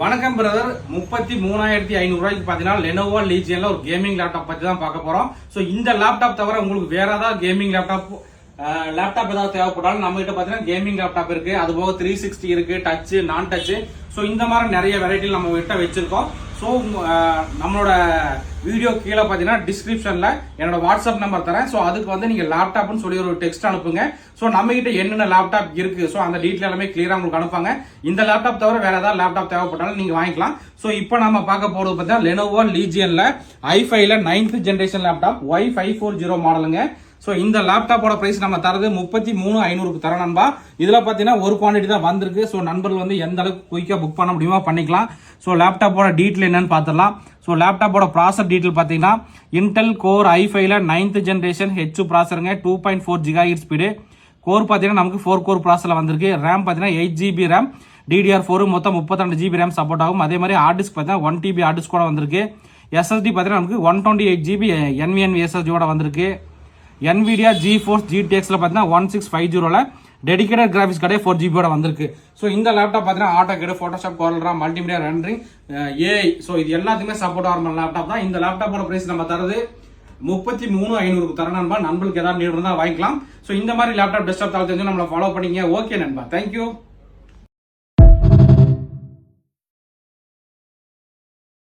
வணக்கம் பிரதர். 33,500 ரூபாய்க்கு பாத்தீங்கன்னா லெனோவோ லீஜியன்ல ஒரு கேமிங் லேப்டாப் பத்தி தான் பார்க்க போறோம். சோ இந்த லேப்டாப் தவிர உங்களுக்கு வேற ஏதாவது கேமிங் லேப்டாப் ஏதாவது தேவைப்பட்டாலும் நம்ம கிட்ட பாத்தீங்கன்னா கேமிங் லேப்டாப் இருக்கு. அது போக 360 இருக்கு, டச், நான் டச். சோ இந்த மாதிரி நிறைய வெரைட்டி நம்ம கிட்ட வச்சிருக்கோம். ஸோ நம்மளோட வீடியோ கீழே பார்த்தீங்கன்னா டிஸ்கிரிப்ஷனில் என்னோட வாட்ஸ்அப் நம்பர் தரேன். ஸோ அதுக்கு வந்து நீங்கள் லேப்டாப்னு சொல்லி ஒரு டெக்ஸ்ட் அனுப்புங்க. ஸோ நம்ம கிட்ட என்னென்ன லேப்டாப் இருக்கு, ஸோ அந்த டீட்டெயில் எல்லாமே கிளியராக உங்களுக்கு அனுப்பாங்க. இந்த லேப்டாப் தவிர வேற ஏதாவது லேப்டாப் தேவைப்பட்டாலும் நீங்கள் வாங்கிக்கலாம். ஸோ இப்போ நம்ம பார்க்க போகிறது பார்த்தீங்கன்னா லெனோவோ லீஜியன்ல i5ல 9th ஜென்ரேஷன் லேப்டாப் Y540 மாடலுங்க. ஸோ இந்த லேப்டாப்போட பிரைஸ் நம்ம தரது 33,500க்கு தர நண்பா. இதுல பாத்தீங்கன்னா ஒரு குவான்டிட்டி தான் வந்திருக்கு. ஸோ நண்பர்கள் வந்து எந்த அளவுக்கு குயிக்கா புக் பண்ண முடியுமோ பண்ணிக்கலாம். ஸோ லேப்டாப்போட டீட்டெயில் என்னன்னு பார்த்துடலாம். ஸோ லேப்டாப்போட ப்ராசர் டீட்டெயில் பார்த்தீங்கன்னா இன்டெல் கோர் i5ல 9th ஜென்ரேஷன் ஹெச் ப்ராசருங்க, 2.4 GHz ஸ்பீடு. கோர் பார்த்தீங்கன்னா நமக்கு 4 கோர் ப்ராசரில் வந்திருக்கு. ரேம் பார்த்தீங்கன்னா 8 GB ரேம், DDR4 மொத்தம் 32 GB ரேம் சப்போர்ட் ஆகும். அதே மாதிரி ஹார்ட் டிஸ்க் பார்த்தீங்கன்னா 1 TB ஹார்ட் டிஸ்க் கூட வந்திருக்கு. SSD பார்த்தீங்கன்னா நமக்கு 128 GB NVMe SSD ஓட வந்திருக்கு. NVIDIA GeForce GTX பார்த்தீங்கன்னா 1650ல டெடிகேட்டட் கிராபிக்ஸ் கார்டே 4 GB வந்திருக்கு. ஸோ இந்த லேப்டாப் பார்த்தீங்கன்னா AutoCAD, Photoshop, கோரல்ரா, multimedia rendering, AI, so இது எல்லாத்துக்குமே சப்போர்ட் ஆகிற லேப்டாப் தான். இந்த லேப்டாப்போட பிரைஸ் நம்ம தரது 33,500க்கு தர நண்பா. நண்பர்களுக்கு ஏதாவது நீடு இருந்தால் வாங்கிக்கலாம். ஸோ இந்த மாதிரி லேப்டாப் டெஸ்க்டாப் தவிர தெரிஞ்சு நம்மளை ஃபாலோ பண்ணிங்க. ஓகே நண்பா, தேங்க்யூ.